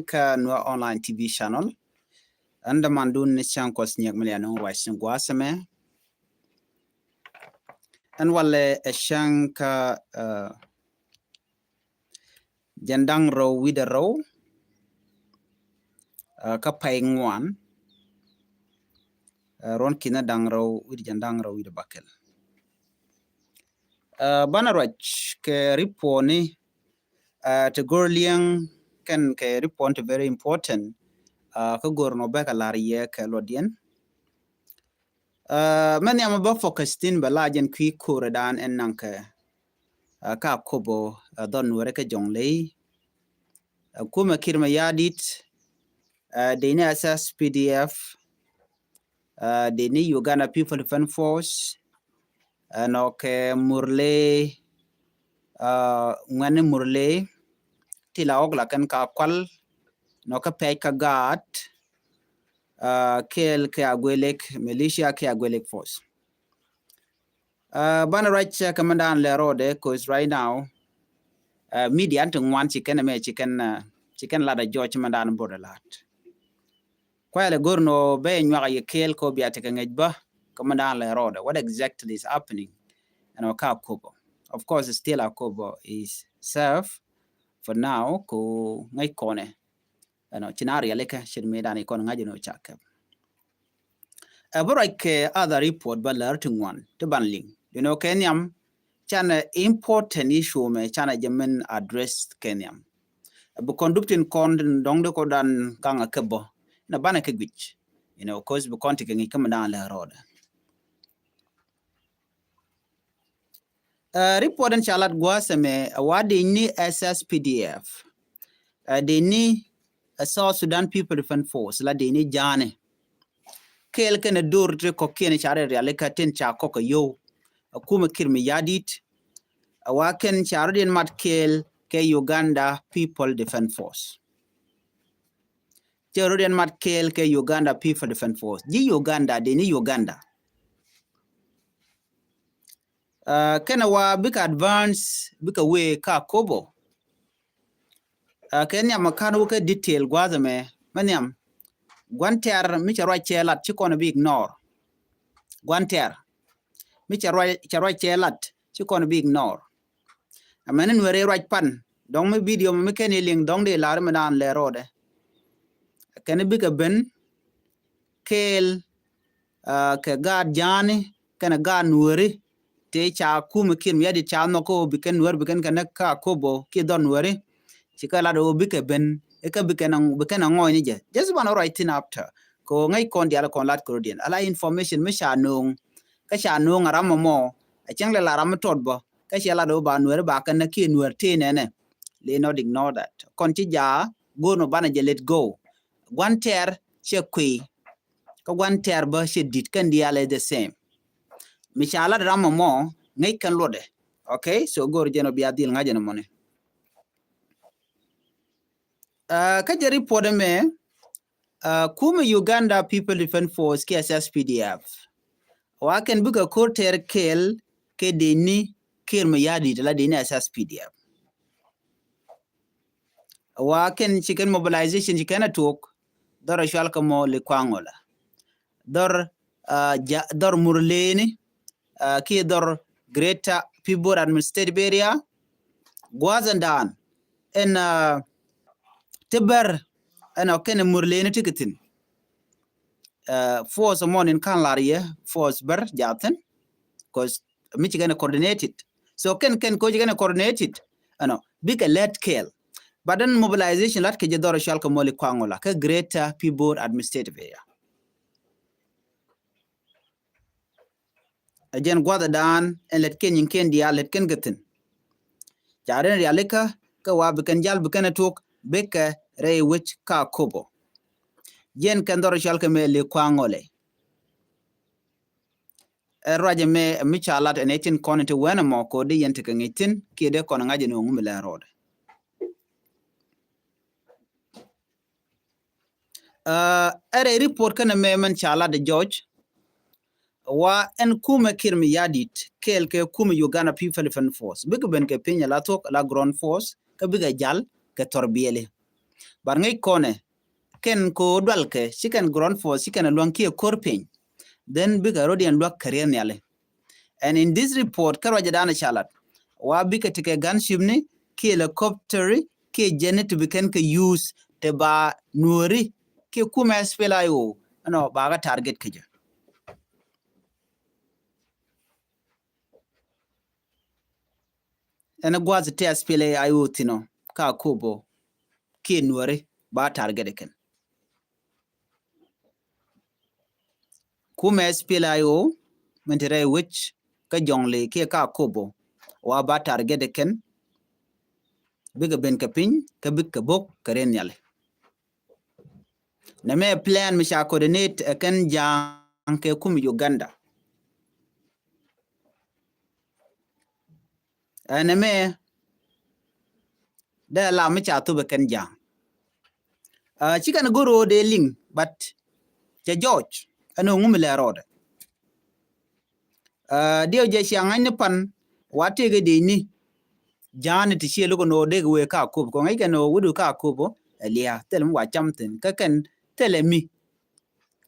ka no online TV channel anda mandun ni chankos nyak meliano wasin gwasame an wale shanka jandang row with a row ka paingwan ron kina dang row with jandang row with a bakel banarach ke riponi to gorliang kan ke ripon very important ka gorno beka lariye ke lodien man yama ba focus tin balajen kwi kuredan en nanke ka kobo don wore ka jonglei kuma kirma yadit deni asas PDF deni Uganda People Defense Force no ke murle ngane murle tila ogla kan ka kwal no ka pay ka gat kel ke agwelek militia ke agwelek force bana right commandant le road cause right now media antu ngwan chicken la da George mandan border lat kwale gorno be nywa ye kel ko biate ka ngejba commandant le road what exactly is happening and ka kobo of course still a kobo is serve for now ko ngai kone chinari aleka shir medani kon ngaji no chaka ke other report balar tungwan to banling kenyam chana important issue me chana jemen address kenyam bu conducting kon dongde ko dan kanga kebo na bana ke gwich cause bu konti ke ngi kamana la road report en chalat gwaseme awadi ni SSPDF de ni South Sudan People Defense Force la de ni jane kel ken dur tre ko ken chare reale ka ten cha ko yo kuma kirmi yadit awaken charden mat kel ke Uganda People Defense Force charden mat kel ke Uganda People Defense Force ji Uganda de ni Uganda kena wa bika advance bika we ka kobo kenya makano ke detail gwazame maniam gwanter mi charwa chelat chikono bi ignore gwanter mi charwa chelat chikono bi ignore amanen were right pan dong me video me ken ling dong de lar manan le rode ken bi ka ben kel ke gad jani ken ga nuori te cha kuma kin yadi cha no ko bi ken nuor bi ken ka kobo ki don nuori chikala do bi ka ben e ka bi ken ngoy ni je just one right in after ko ngai kon dia kon lat ko dien ala information me sha nung ka sha nung aram mo a changle la ram todbo ka sha la do ba nuor ba kan ki nuor te ne le not ignore that kon ti ja go no bana je let go gwanter che kwi ko gwanter ba she dit kan dia le the same mi sha la ram mo ngai kan lode okay so go jeno bi adil ngajeno mone ka je report me kuma Uganda People Defense Force ki SSPDF waken buka korter kel ke deni kirma yadi la deni SSPDF waken chicken mobilization chicken atok dor shal kamo le kwangola dor murleni ki dor Greater Pibor Administrative Area gwazandan en tiber en okene murleni tiketin force morning kan lariye force ber jaten cause Michigan coordinated so ken ko jigana coordinated big let kill but then mobilization lat ke jadoro shalka moli kwangola ka Greater Pibor Administrative Area ajen gwada dan en let ken dia let ken gatin jaren realika ka wa bikan jal bikan tok beka rey wich ka kobo jen kan doro shalka me le kwangole raje me michalat en etin konete wena mo ko de yente kan etin kede kon ngaje no ngumela road ere report kana me man chala de George wa en kuma kirmi yadit kel ke kuma Uganda People Defense Force big ben ke pinya la tok la ground force ka biga jal ke torbiele bar ngai kone ken ko dwalke chicken ground force chicken luanki korpin then big rodian luak career nyale. And in this report karaja dana chalat wa bika tike gunship ni ki helicopter ki jene to biken ke use te ba nuri ki kuma spela yo no baga target keja. Ena gwazi te spela ayo tino ka kubo ki nuri ba target ken. Kuma spela yo mentere which ka jongle ki ka kubo wa ba target ken biga ben kapin ka big ka bok karen yale. Na me plan mi sha coordinate kan jang ke kum Uganda. Na me da la mi cha to be kan jang. Chikan goro de ling but cha George ano ngum le road. Dio je siang ni pan wate ge de ni jan ti che lugo no de we ka ko ko ngai ka no wudu ka ko bo elia telum wa chamten ka kan telemi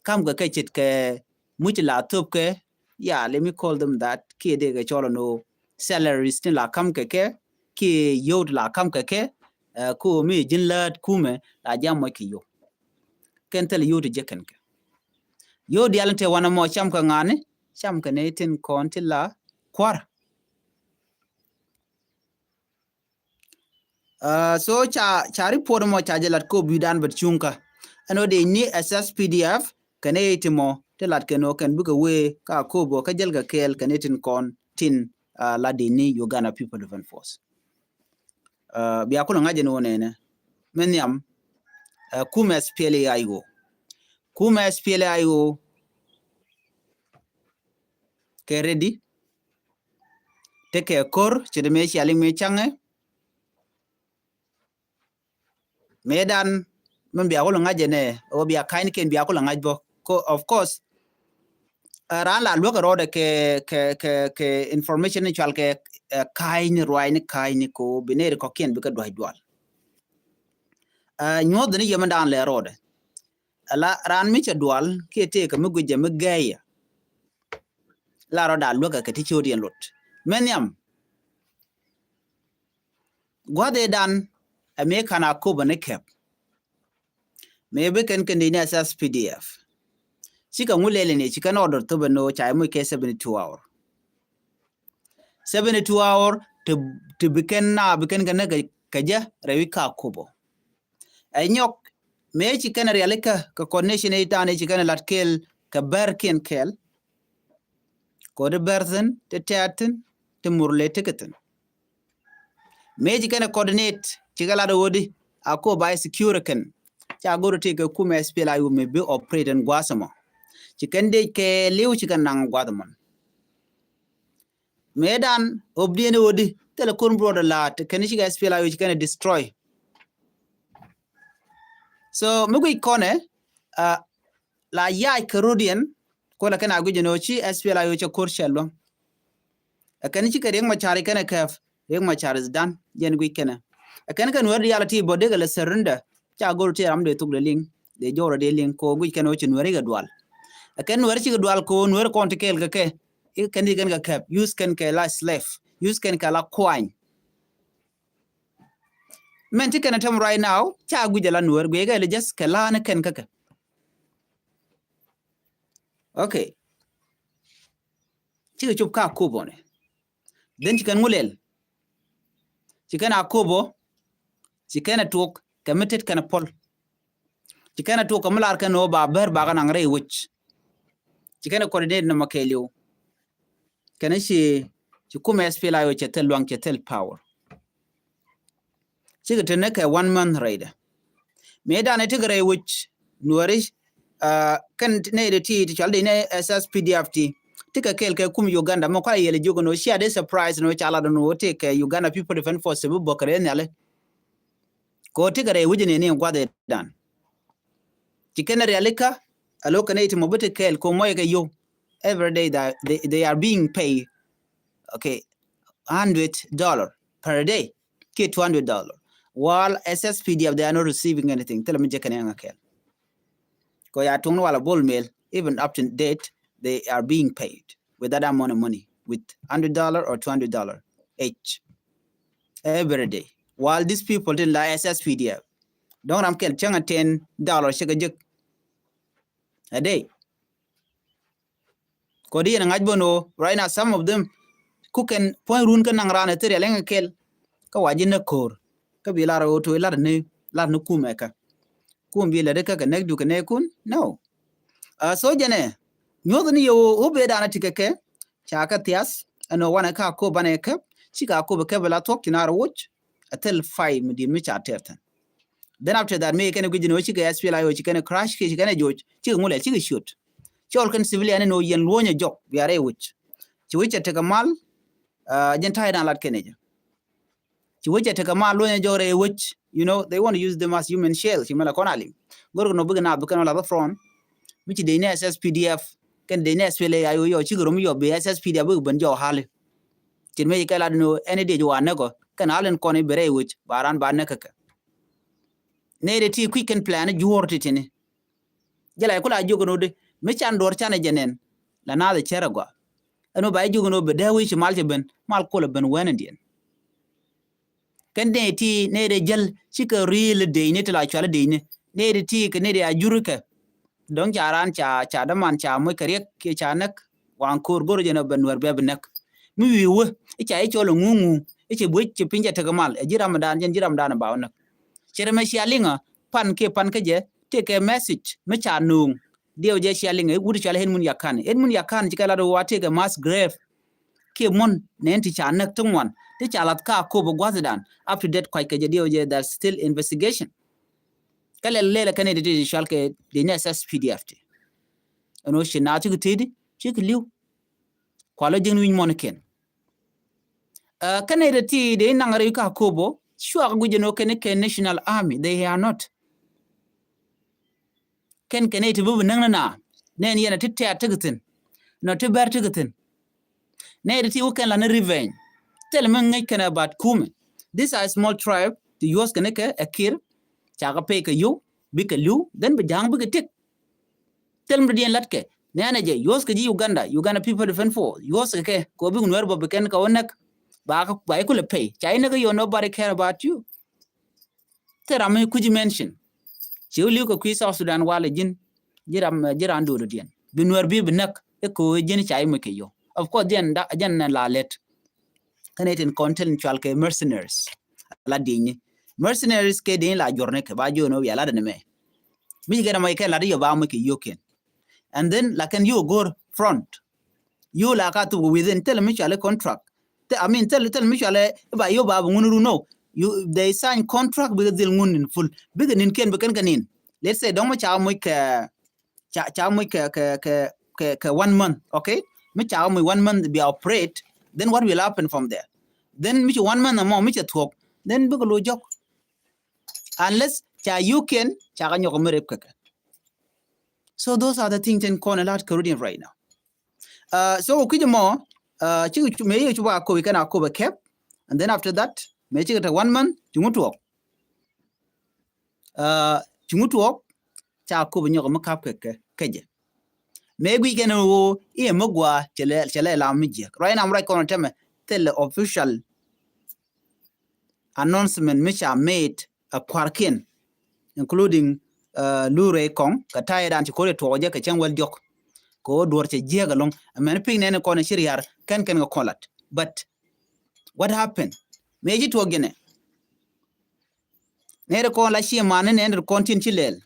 kam ga kechit ke much la top ke yeah let me call them that ki de ga cholo no salaries tin la kam ke ki yod la kam ke ko mi jin la kume la jam mo ki yo ken tel yod je ken ke yod yalante wana mo cham ka ngane cham ka ne tin kon ti la kwar. So cha report mo cha jelat ko bidan bat chunka ano de ni assess PDF kane itimo telat keno kan buka we ka kobo ka jelga kel kanetin kon tin la de ni Uganda People Defense Force. Biya kula ngaje no nene menyam kuma SPLA ayo kuma SPLA ayo ke ready take kor chede me shaling me change medan men biya kula ngaje ne o biya kain ken biya kula ngaj bo of course ran la luka rode ke information ni chal ke kain roi ni kain ko binere ko ken bika dwai dwal nyod ni yema dan le rode ala ran mi cha dwal ke te ka mugu je mgaya la roda luka ke ti chodi en lot menyam gwade dan me kana ko bane kep me be ken ni assess PDF chika ngulele ne chika no order to bano cha mo ke 72 hour 72 hour to biken kana kaja rewika kubo anyok me chika na realika ka connection ita ne chika na latkel ka berken kel ko de berzen te taten te murle tiketen me chika na coordinate chika la wodi ako by secure ken cha goro te ka kuma SPLA yu me be operate en gwasama chicken de ke liu chicken nang gwadman medan obdien wodi telecom broad la te ken chiga SPLA yu chicken destroy so mugui kone la yai kerodian ko la kana guje no chi SPLA yu cha korshelo ken chiga reng machari kana kaf reng machari dan yen gui kana ken kan wodi reality bode ga la surrender cha goro te amde tuk de ling de joro de ling ko gui kana chi nwari ga dwal ken nwari chi ga dwal ko nwari kon te kel ga ke can you get cap use can la slave use can la coin men ti can tam right now cha gujala nuwer gwe ga just kala na ken kaka okay chi chup ka kubo ne den chi kan ngulel chi kana kubo chi kana tok committed kana pol chi kana tok kamlar kan no ba ber ba kan ngre wich chi kana coordinate na makelio kana shi kuma SPLA yo chetel luang chetel power chiga tene ke 1 month raida me da ne tigre which nuarish kan ne de ti chalde ne SSPDF tika kel ke kum Uganda mo ka yele jogo no share the surprise no chala no te ke Uganda People Defense Force bu bokare ne ale ko tigre wujine ne ngwade dan tikene realika aloka ne timo bete kel ko moye ke yo every day that they are being paid okay $100 per day ke $200 while SSPDF they are not receiving anything. Tell me Jakan Kel. Ko ya tung wala ball mail, even up to date, they are being paid with that amount of money, with $100 or $200 each every day. While these people didn't like SSPDF, don't I'm kel changa $10 shaka a day. Ko di ngaj bono right now some of them cooking point run kan nang rana tere lenga kel ka wajin na kor ka bi lara oto lara ne kumeka kum bi la de ka nek du ka ne kun no so jene nyodo ni yo obe dana tikeke chaka tias ano wana ka ko bane ka chika ko be kebela tok tinara watch atel 5 midi mi cha tertan then after that me kene gujino chika SPLI o chika crash ke chika joj chika ngule chika shoot chol kan civilian no yen lonya jok biare wich chi wicha teka mal jentai dan lat keneja chi wicha teka mal lonya jore wich you know they want to use them as human shell chi mala konali gor no buga na bukan la front michi de ne SSPDF kan de ne SPLA ayo yo chi grom yo be SSPDF bu ban jo hale tin me kala no any day jo anego kan halen koni bere wich baran ba nakaka ne de ti quick and plan juorti tini jala kula jogono de me chan dor chana jenen la na de cheragwa ano ba jogono be dawi ci mal ben mal ko ben wenendien kan de ti ne de jel ci ka real de ne tla chala de ne de ti ke ne de ajuruka don jaran cha da man cha mo kare ke cha nak wan kor gor jena ben wer be nak mi wiwe e cha e cholo ngungu e che bo ci pinja te gamal e jiram dan ba nak chere me shalinga pan ke je take a message me cha nung dio je shalinga e gudu chala hen mun yakan jikala do wate ga mass grave ke mon nenti cha nak tungwan te chalat ka ko bo gwazidan up to date kwai ke dio je that still investigation kala lele kane de shalke de ne SSPDF te ono shina ti gutidi chik liu kwalo jing win mon ken kane de ti de nangare ka ko bo sure gujeno kene National Army they are not ken ti bubu nangna nen yana titte atagatin no to ber tagatin ne ti uken la revenge tell me ngai kana about kume this are small tribe to use kene ke akir chaga pe ke you bika lu then be jang bika tik tell me dien latke nana je use ke ji Uganda people defend for use ke ko bi nwer bo ken ka onak ba ko le pay china ke you nobody care about you tell me could you mention Chiuli ko kwisa Sudan wala jin jiran do dien binwer bi binak e ko jin chai me ke yo of course den da jan la let kanetin content chalke mercenaries la dini mercenaries ke den la jorne ke ba jo no ya la de me mi gera mai ke la yo ba me ke yo ken and then la can you go front you la ka to within tell me chale contract I mean tell me chale ba yo ba ngunu no you they sign contract with the ngun in full big nin ken beken kanin let's say don't ma cha mo ke 1 month okay me cha mo 1 month be operate then what will happen from there then me 1 month mo me talk then big lo jok unless cha you can cha ga nyoko merep kaka so those are the things in corner lot Caribbean right now so kujimo chi me you ba ko kana ko ba cap and then after that me chi ta 1 month chungutuok cha ko binyo ko kap keje maybe can wo e mogwa chele la mije right now I'm right on time tell the official announcement which are made a parkin including lure kong ka tayran ci ko le toje ka changwal jok ko dor ci jega long men ping ne ko ne shiriyar kan ko kolat but what happened meji to gene ne ko la shi man ne ne kontin ci lel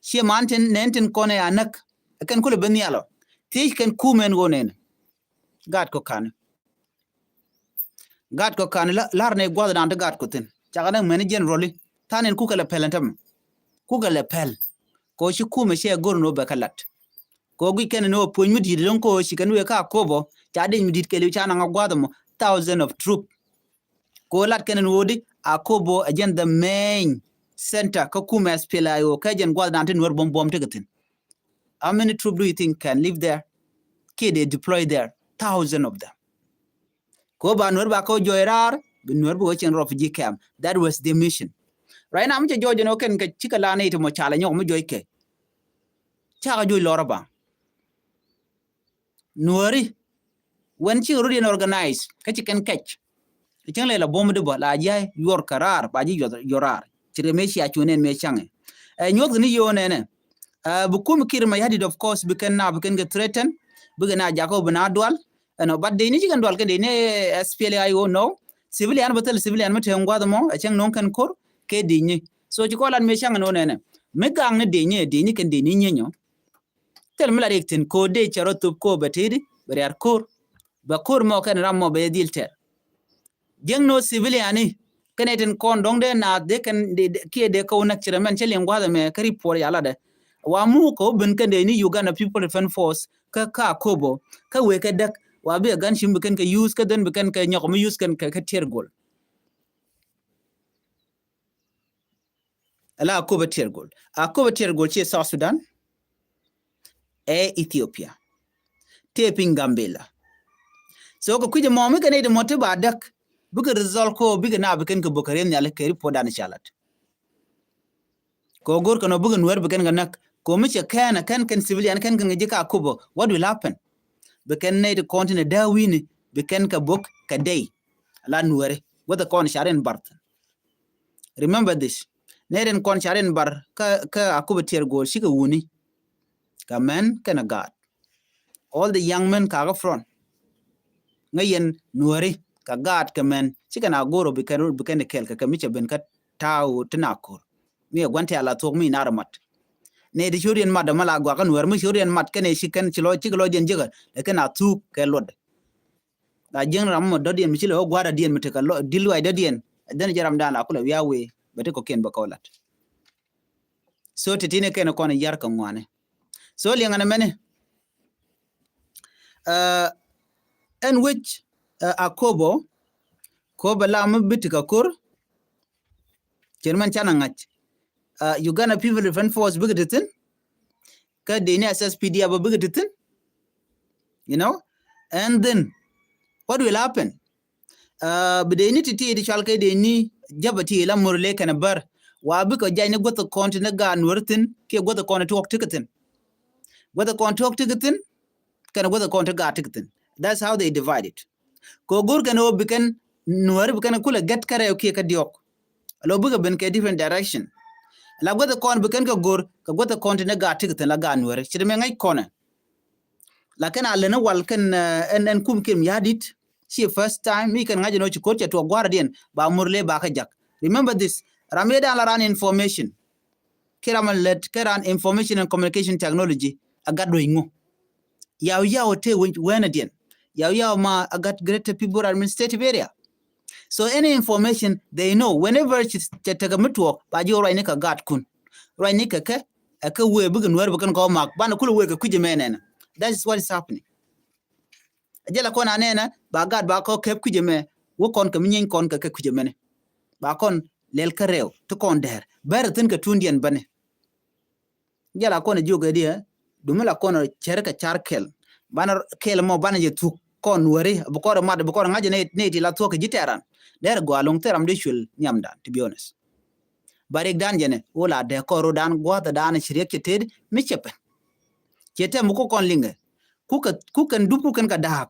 shi man tin nenten ko ne anak kan ko le ben yalo ti kan kumen go ne gat ko kan lar ne goda dan gat ko tin chaga men generally tanen ku kala pelantam ku kala pel ko shi kuma shi gorno bakalat ko gi ken no pon mudi lon ko shi kan we ka kobo ta de mudi kele chana ngwada mo thousands of troop ko lat ken wodi a kobo again the main center ko kuma spela yo ka jen gwada nan tin wer bom tegatin how many troop do you think can live there they deploy there thousands of them ko ba nor ba ko joirar Nuer bu chen refugee camp. That was the mission. Right now, I'm just George no ken ka chika la ne to mo chala nyok mo joy ke. Chaka joy lora ba. Nueri when chi already organized ka chicken catch. Chang le la bom de ba la ya yor karar ba ji yorar. Chire me shi achunen me change. Nyok ni yo ne. Bukum kirma yadid of course can get threatened. Bugana Jacob Nadwal. But they need to do ne SPLIO no. Civilian battle civilian matengwa the mo a chang non can cor ke dinyi. So you call and me chang no nene. Megang ne dinyi can dinyi. Tell me like tin ko de charot ko batidi, but are core. But core mo can ram mo be dilter. Young no civilian Canadian con dong de na they can de ko nakchira man chelling wa me kari por yalade. Wamu ko ben kan de ni Uganda People Defense Force ka kobo ka we ka dak wa be gan shim kan ka use ka den kan ka nyok mu use kan ka tier gol ala ko tier gol a ko tier gol che South Sudan Ethiopia taping Gambela so ko kuje mo me kan de mote ba dak buga result ko biga na be kan ka bokaren nyale ka report dan chalat ko gor kan buga nuwer be kan nak ko mi kan civilian kan jika kubo what will happen beken ne the continent da wini beken ka bok ka day la nuere what the con sharen bart remember this ne den con sharen bar ka akubo tier go shi ka wuni ka men kana god all the young men ka front ngayen nuere ka god ka men shi kana goro beken kel ka mi ben ka taw tinakor mi gwante ala tok mi naramat ne di shurian mad mala gwa kan wer mu shurian mad kene shikan chilo den jiga le kana tu ke lod la jeng ram mo dodien mi chilo gwara dien mi te ka dilwa dodien den jaram dala kula wiawe bete ko ken bakolat so titine ken ko ne yar kan ngwane so li ngana mene en which akobo ko bala mu bitika kur German chana ngach Uganda People Defense Force bigotin ka deni SSPD aba bigotin and then what will happen bideni titi di chalke deni jabati la murle kana bar wa biko jayne goto konti na gan wurtin ke goto konti tok tikatin goto konti tok tikatin kana goto konti ga tikatin that's how they divide it ko gur kana bikan nuwar bikan kula get kare ke ka diok lo biga ben ke different direction la goto kon beken ka gor ka goto konti na ga tikatin la gan wur chirme ngai kona la kana lena wal kan en kum kim yadit she first time mi kan ngaji no ci ko to guardian ba murle ba ka jak remember this rameda la ran information kiraman let keran information and communication technology agado ingo yaw te wena dien yaw ma agat greater people administrative area so any information they know whenever it's tagamitwo ba jo right ne ka gat kun right ne ka we bugun wer bugun ko mak bana kulu we ka kuje menena that is what is happening ajela kona nena ba gad ba ko kep kuje me wo kon ka minyen kon ka kuje mene ba kon lel ka rew to kon der ber tin ka tundien bane jela kona joga dia dumela kona cherka charkel bana kel mo bana je tu kon wari bu ko ngaje ne ti la to ka jiteran der go along teram de shul nyamdan to be honest barek dan jene wala de ko ro dan go da dan shirye keted mi chepe kete mu ko kon linga ku kan dupu kan ka dahab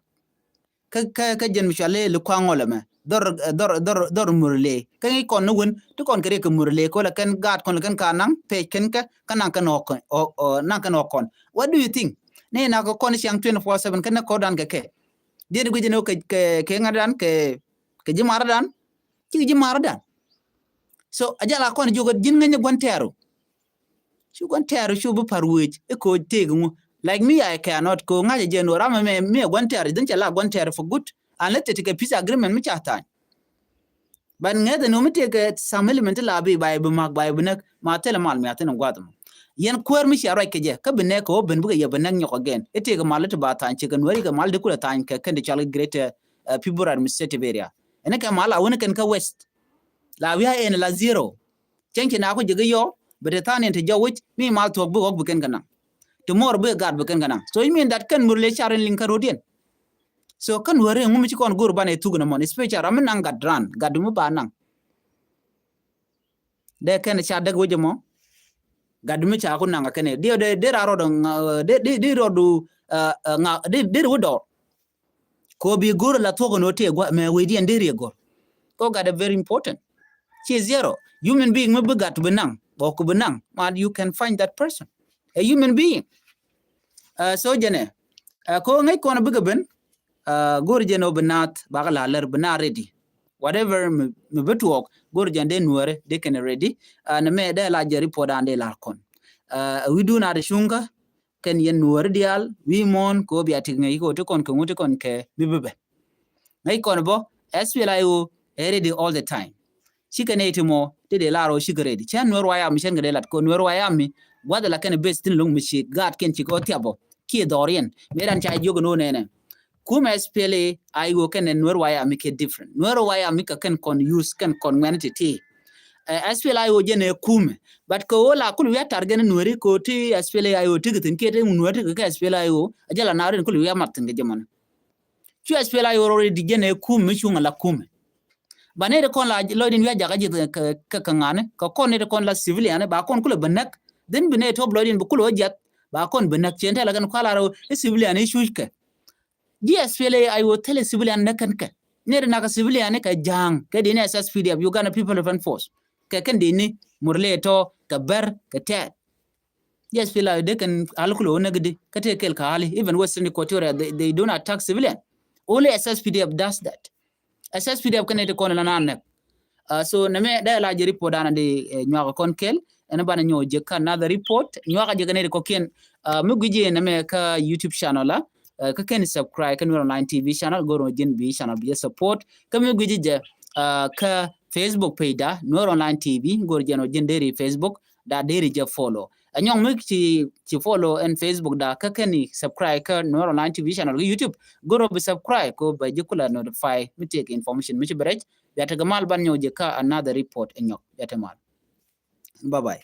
ka jen mishale le kwangole me dor murle kan kon won to kon kare ka murle ko la kan gat kon kan kanang pe ken ka kanan kan okon nan kan okon what do you think ne na ko kon siang 24/7 kan ko dan ka ke dir gu jeno ke ngadan ke jimara dan ci jimara dan so ajala kon jogo jin nga gwanteru chu gwanteru chu bu parwej e ko tegungu like me I cannot go ngaje jeno rama me gwanteru din chala gwanteru for good unless take a peace agreement mi chatan ban ngade no mi take some element la bi bay bu mag bay bu nak ma tele mal mi atene gwadum yen kwer mi sharo keje ka bine ko ben buga yebanan nyoko gen ete ga malata ba tan ci kan wari ga mal de kula tan ka kan de chala greater people administrative area ene ka mala woni kan ka west la wiya en la zero cenki na ko jiga yo bede tan ente jawit mi mal to bu ok bu ken kana to mor bu gad bu ken kana so you mean that kan murle charan lin karodien so kan wore ngum ci kon gur bane tugna mon special ram nang gadran gadumu ba nang de ken cha dag woje mo gadumu cha ku nang ken de raro de rodu nga de wodo ko bi gur la to no te gwa me wedi ndere go ko gada very important chi zero human being mu bugat benang bo ku benang man you can find that person a human being so jene ko ngai ko na buga ben gor jeno benat bagala ler bena ready whatever me betuok gor jande nuore de ken ready na me de la jeri podande la kon we do na de shunga ken yen nuore dial we mon ko bi atik ngai ko to kon ko ngote kon ke bibebe ngai kon bo SPLIO ready all the time shikane timo de laro shigready chan nuore waya mi shen lat ko nuore waya mi wada la ken best tin lung mi shi gat ken chi ko tiabo ki dorien meran cha jogo no nene kuma SPLA aigo ken nuer waya mi ke different nuer waya mi ka ken kon use ken kon ngantity SPLA aigo jene kume but ko wala kulu ya targen nueri ko ti SPLA aigo tigitin kete nuer ke SPLA aigo ajala narin kulu ya martin ge jamana chu SPLA aigo already jene kume chunga la kume banere kon la loidin ya jaga jit ka kangane ka kon ne kon la civilian ba kon kulu banak den bine top loidin bu kulu jat ba kon banak chente la gan kwala ro civilian ishuke SPLA I will tell a civilian nakanka. Near Naka civilian ka jang, Kadin SSPDF, Uganda People Defense Force. Kakandini, Murleto, Kaber, Katet. SPLA they can alcohol negadi, Katekel Kali, even Western Equatoria, they don't attack civilian. Only SSPDF does that. SSPDF can take on an anak. So Name de la report on the Nuaka Conkel, and about another report. Nuaka Jaganate Cocaine, Mugiji in America YouTube channel. Ka ken subscribe kan online TV channel go jin bi channel bi support kam guji je ka Facebook page da Noor Online TV go jeno jin deri Facebook da deri je follow anyong mi ci follow en Facebook da ka ken subscribe ka Noor Online TV channel YouTube go bi subscribe ko ba jikula notify mi take information mi ci berej ya ta gamal ban ñew je ka another report enyok ya ta mal bye bye